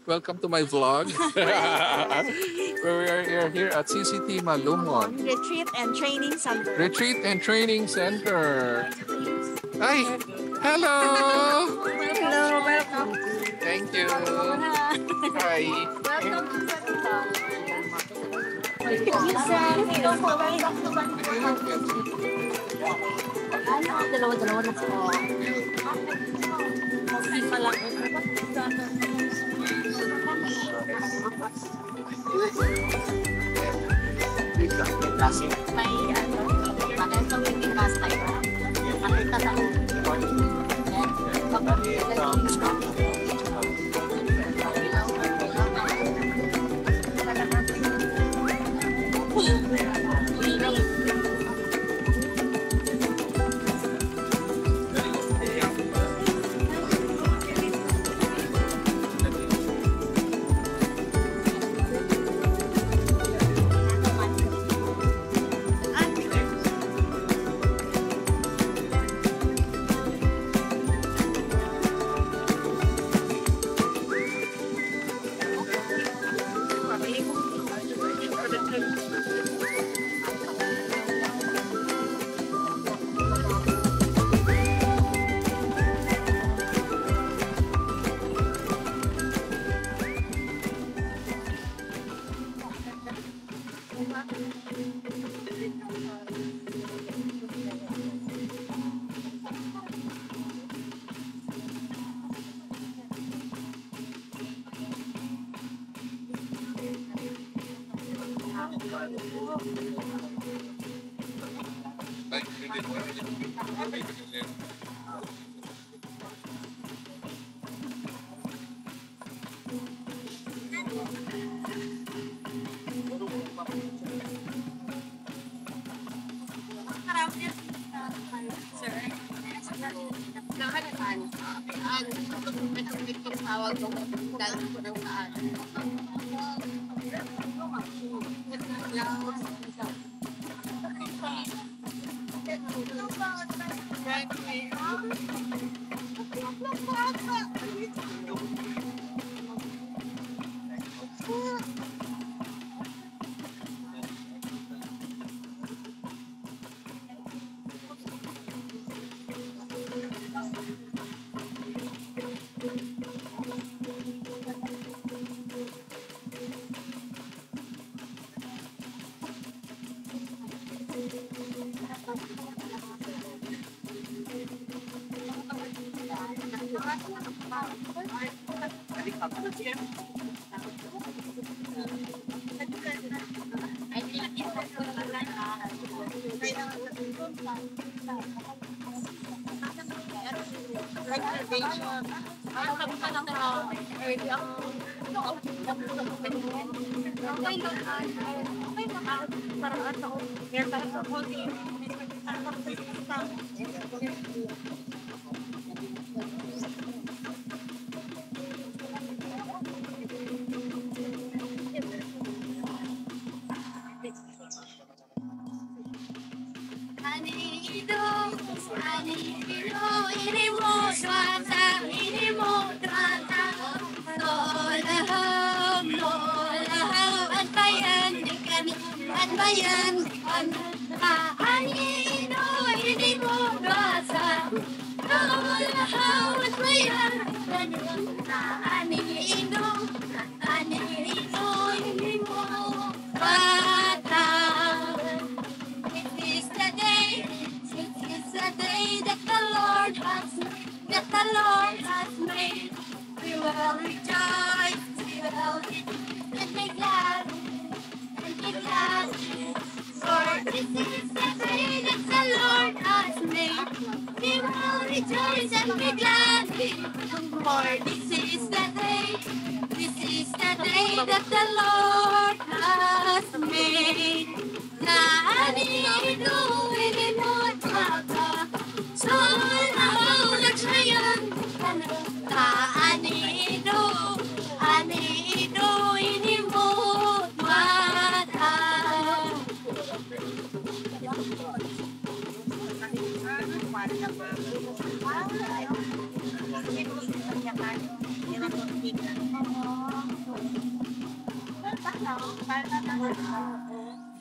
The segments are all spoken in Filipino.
Welcome to my vlog. Where we are here at CCT Malumon. Retreat and Training Center. Retreat and Training Center. Hi! Hello! Hello, welcome. Thank you. Hi. Welcome to Dalawa-dalawa na po. May ito hindi pasta ito. Makita na tawag ko dahil ko ng saan.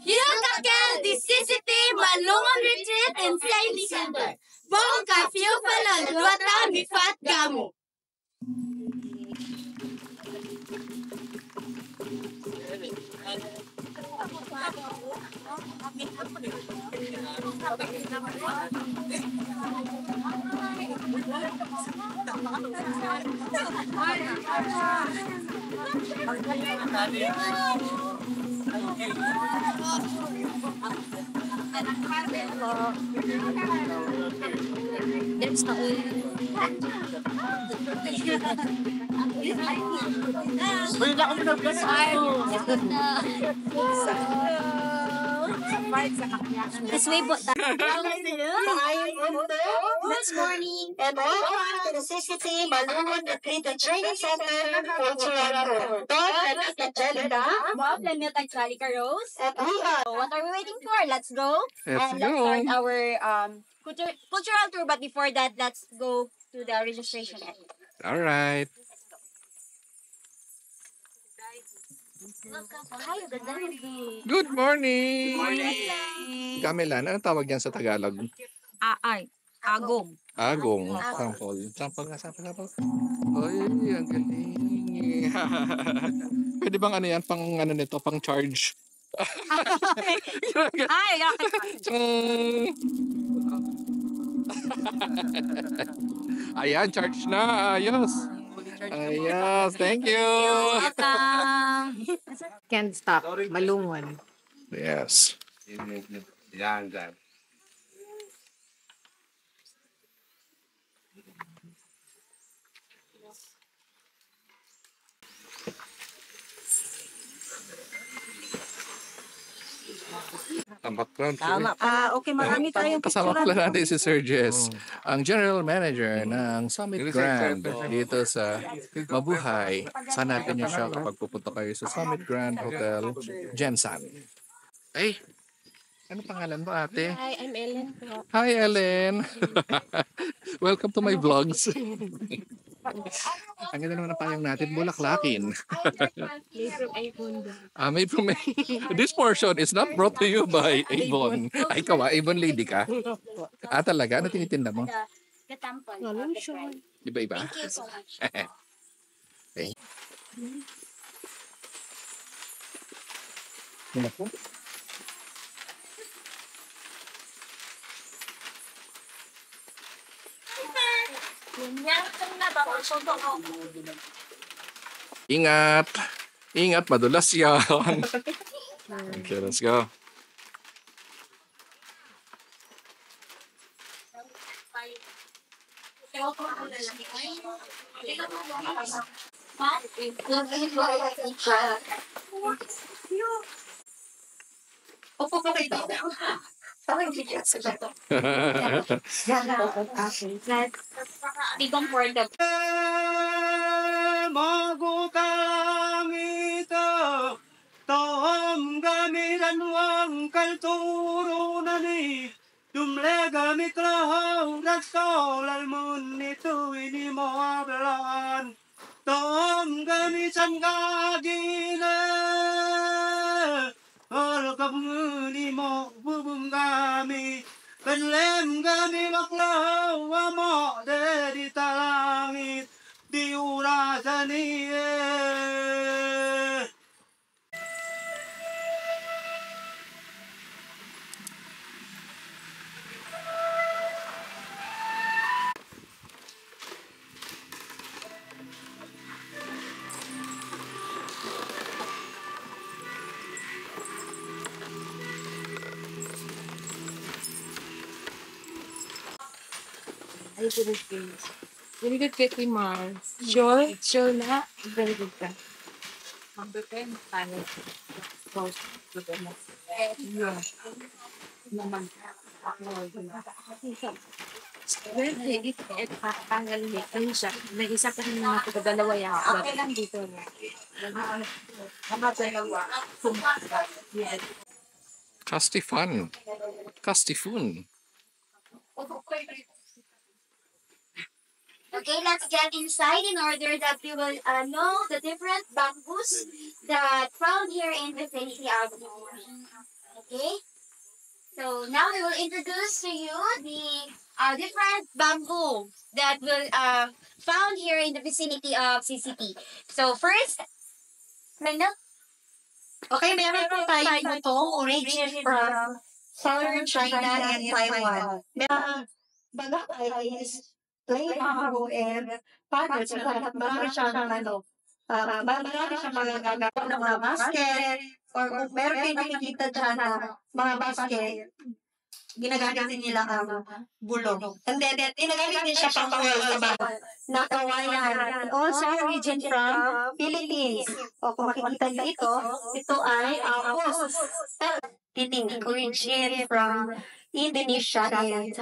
Hilkakel DCCT Malungon Retreat and Training Center. Bong Kafyu Falan Luata Mifat Gamu. That's the This way po. Next morning. And welcome to the CCT Malungon Retreat and Training Center Cultural Tour. Let's get started. Bob, let me actually Rose. What are we waiting for? Let's go. Let's Let's go. start our cultural tour. But before that, let's go to the registration area. All right. Good morning. Gamelan, anong tawag yan sa Tagalog? Agong. Agong. Sample. Sample. Oy, ang galing. Pwede bang ano yan? Pang ano nito? Pang charge? Ayan, charge na. Ayos. Ayos. Thank you. Can't stop. Malungon. Yes. Yan, yan. Background. Okay, marami tayong Kasama pala natin si Sir Jess, ang General Manager ng Summit Grand dito sa Mabuhay. Sanapin niyo siya kapag pupunta kayo sa Summit Grand Hotel, Jensan. Ay, ano pangalan mo, ate? Hi, I'm Ellen po. Hi, Ellen. Welcome to my vlogs. Ang ganda naman ang payong natin, bulaklakin. Made from iPhone. Made from This portion is not brought to you by Avon. Ay, ikaw Avon lady ka? Talaga? Ano tinitinda mo? Katampon. Walang siya. Iba-iba? Thank you so much. Okay. Ingat! Ingat, madulas yan. Okay, let's go. Be comfortable. Magutangito Tom gamiran wang kalturo nani Dumlega miklahaw Nagsolal mun nito ini mo ablan Tom gamisan gagina Alkamuni mo bubung kami Benlem kami maklahaw Amo dari talangit diurasani I didn't finish. Very good, Betty Mars. Sure? Sure na? Very good ka. Number 10, paano? Close to the next. Yeah. Naman. Well, pangalit kayo siya. May isa pa rin mga dalawa yan. Okay lang dito. Kasti fun. Kasti fun. Okay, let's get inside in order that we will know the different bamboos that found here in the vicinity of Bukuri. Okay, so now we will introduce to you the different bamboo that will found here in the vicinity of CCT. So first, okay, meron po tayong butong origin from southern China and Taiwan. Meron baga is plain bamboo and padded. So marami siyang marami siyang mga gagawa ng mga basket or kung meron kayo nakikita dyan na mga basket, ginagamit din nila ang bulong. And then, ginagamit din siya pang kawal sa bawal na kawayan. And also, origin from Philippines. O kung makikita niyo ito ay apos. Tining, origin from Indonesia and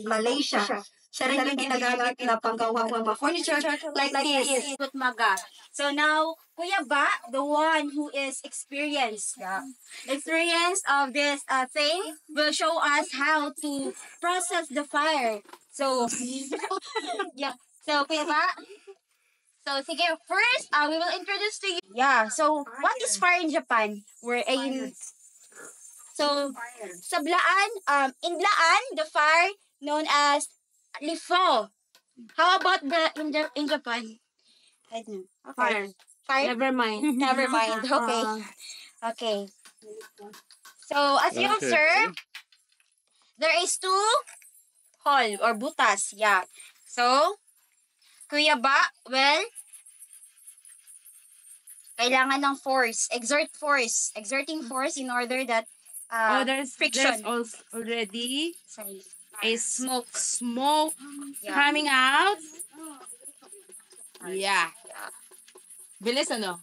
Malaysia. Siya rin yung ginagamit na panggawa ng mga furniture like this. Maga. So now, Kuya Ba, the one who is experienced of this thing, will show us how to process the fire. So, yeah. So, Kuya Ba, so sige, first, we will introduce to you. Yeah, so what is fire in Japan? So, sa Blaan, in Blaan, the fire known as Lifo. How about in Japan? I don't know. Okay. Fire? Never mind. Never mind. Okay. Okay. So, as you Okay. observe, there is two hole or butas. Yeah. So, Kuya Ba, well, kailangan ng force. Exerting force in order that There's friction. also already Sorry. a smoke Yeah. coming out. Yeah. Bilis ano?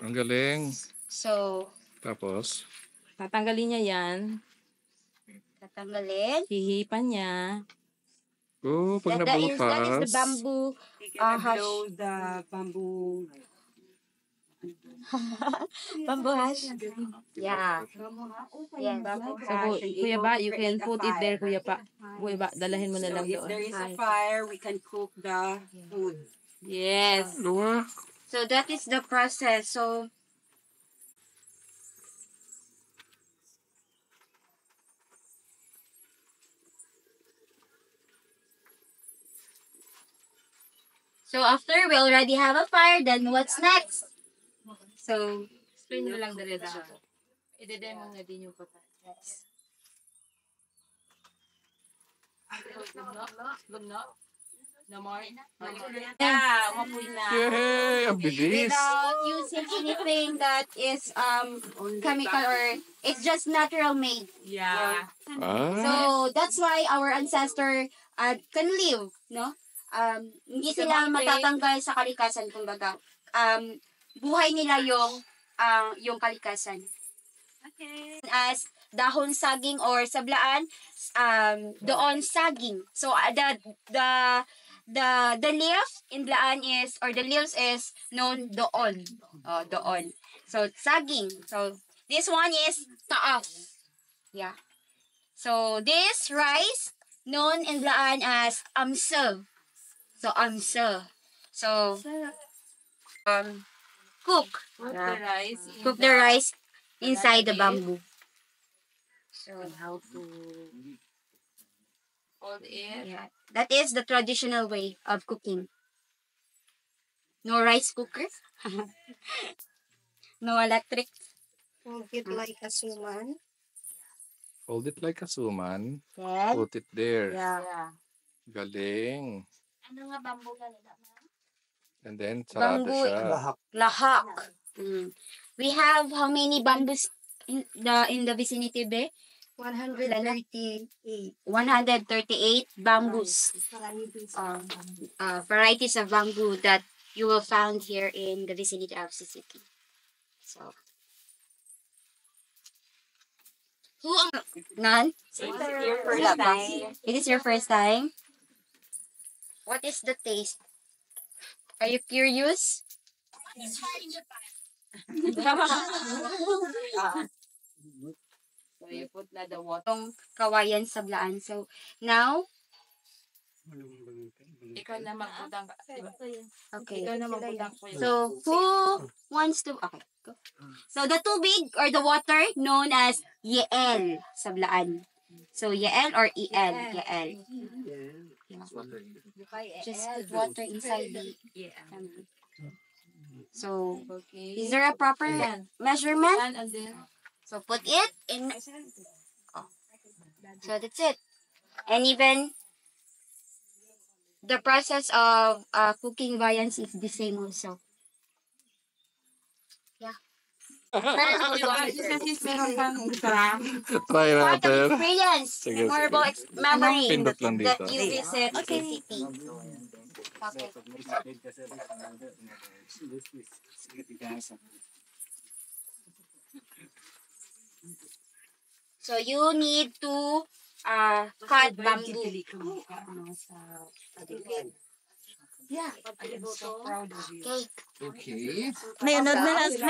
Ang galing. So, Tapos, Tatanggalin niya yan. tatanggalin. Hihipan niya. pag That is the nabutas, bamboo. Blow the bamboo. Bamboo hash. Yeah. Yes. So, Kuya Ba, you can put it there, Kuya Pa. Kuya Ba, dalahin mo na So lang if there doon. is a fire, we can cook the food. Yes. luwa. So that is the process. So after we already have a fire, then what's next? So Explain mo lang dali daw. I-demo nga din yung pata. Yes. No more? Yeah, wapoy na. Yay! Ang bilis. without using anything that is chemical or it's just natural made. Yeah. So Ah, that's why our ancestor can live, no? Hindi sila matatanggal sa kalikasan, kumbaga. Buhay nila yung kalikasan. Okay. As dahon saging or sablaan, doon saging. So the leaf in Blaan is, or the leaves is known doon. Doon. So saging. So this one is taaf. Yeah. So this rice known in Blaan as amse. So amse. So cook. Put the rice in Cook the rice inside the bamboo. So how to hold it. yeah, that is the traditional way of cooking. No rice cooker. No electric. Hold it like a suman. hold it like a suman. Then, Put it there. yeah. Galing. Ano nga bamboo ka nila? And then, sarado Bamboo. siya. Lahak. We have how many bamboos in the vicinity, be? 138. 138 bamboos. Varieties of bamboo that you will find here in the vicinity of Sisiki. So, who none? Wala pa. It is your first time. What is the taste? Are you curious? So you put na the water. Itong kawayan sa Blaan. So, now, Ikaw na magbutang. Okay. Ikaw na magbutang ko yun. So, who wants to... Okay, go. So, the tubig or the water known as Yeel sa Blaan. So, Yeel or EL? Yeel. Just put water inside the... So, Okay. is there a proper measurement? And then, So, put it in... Oh. So, that's it. And even the process of cooking viands is the same also. Yeah. kasi meron kang isa. Try Part of natin. experience. Sige, Memorable memory Pindot lang that dito. you visit city. Okay. So you need to cut bamboo. Yeah. I'm so proud of you. Okay. Okay. May unod na sir,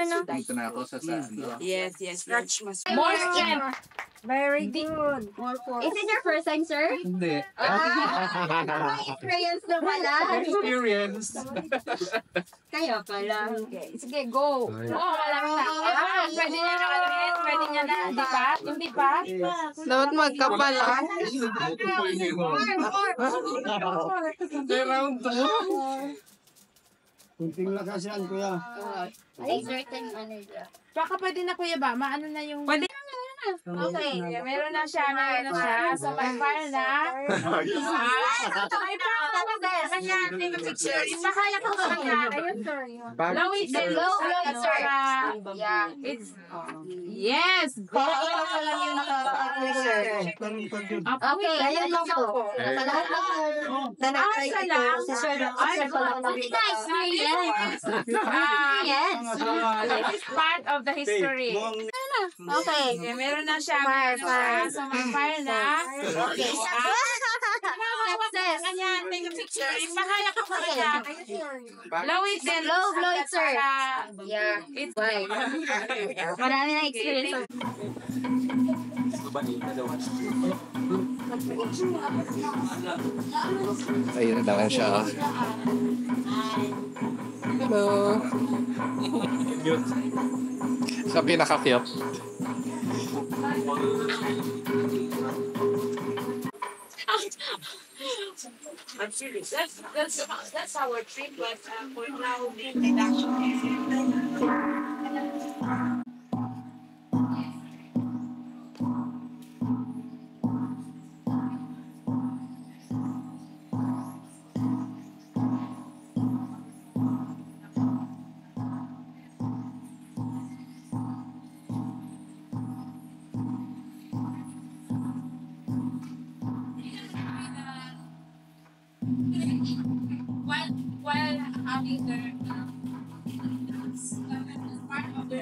no? Dito na ako sa ano. Yes, yes. Stretch mas. More strength. Very good. Is it your first time, sir? Hindi. Experience na pala. Experience. Kaya pala. Okay. Sige, go. Oh, wala ka na. Pwede niya na kalawin. Pwede niya na. Di ba? Hindi pa? Dapat magkapal. Round 2. Kunting lakasan, kuya. Ay, certain ano siya. Baka pwede na kuya ba? Maano na yung... Pwede. Okay. Yeah, meron na siya. Meron na siya. So, may file na. May file. Kanya, take a picture. Ipakaya ko sa kanya. Ayun, sir. Low it, sir. Low, sir. Yeah. It's... Yes! Go! Okay, ayun lang po. Sa lahat na na-try Asa ito, lang. si Sir Nice. Yes. Yes. This is part of the history. Okay. Okay, meron na siya. Meron na siya. So, may file na. Okay. Success. Kanya, take a picture. Ipakaya ko sa kanya. Blow it then. Blow it, sir. Yeah. It's Bye. Marami na experience. Ayun na naman siya. Hello. Sa pinaka-cute. I'm serious. That's our trip, but for now, the introduction. While having the part of the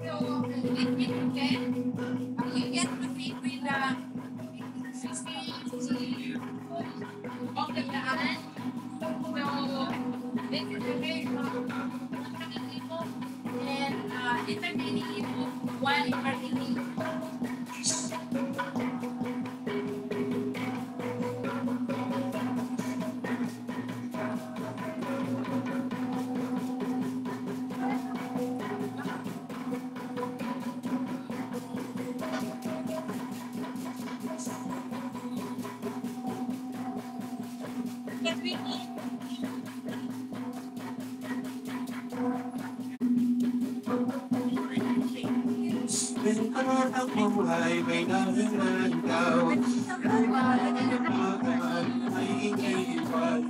so you get to meet with the experience of the planet. So this is a very people and entertaining people while partaking. Ang buhay may nananaw. Ay iniwan.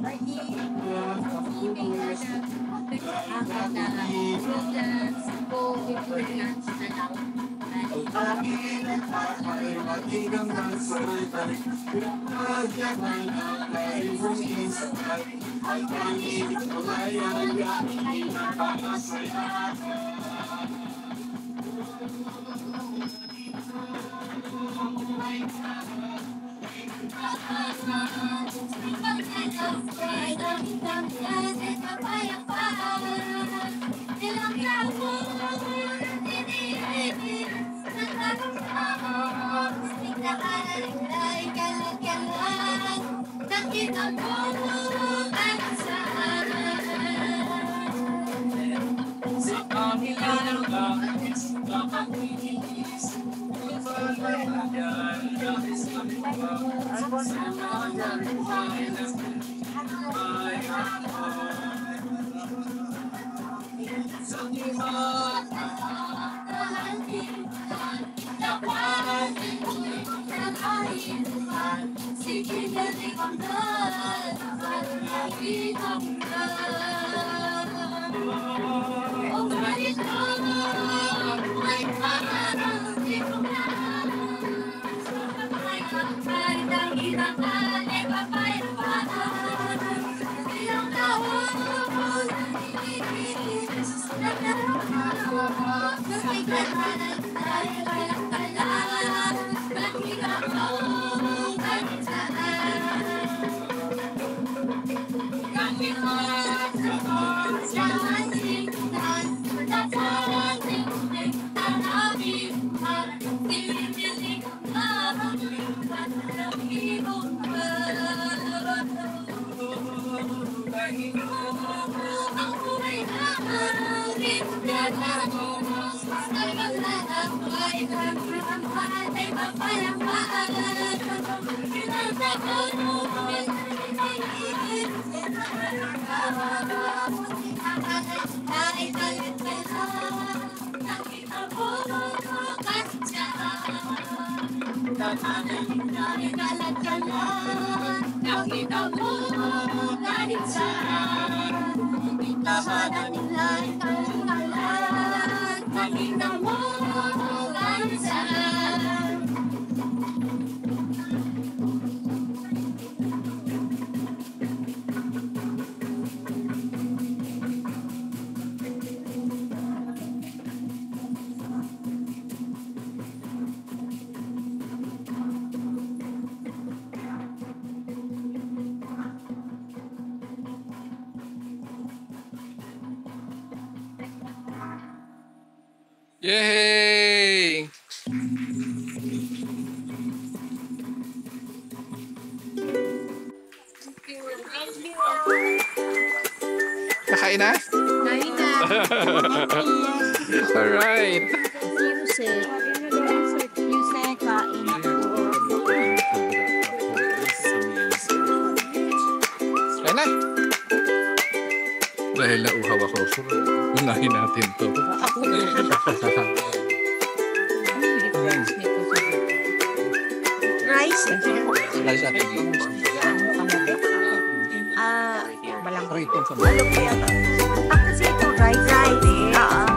Akin ang pakay, matigang magsalay. Pinagyaman ang kaibong isakay. Ay pangit ko ay ang galing na pangasaya. Thank you. Yay! Kakain na? Kain na. Alright. Music. Music, kain na. Kain na. Dahil nauhaw ako, unahin natin to. Rice? Rice at Ah, balang. Rito sa Ano kaya? Kasi ito, rice. Rice.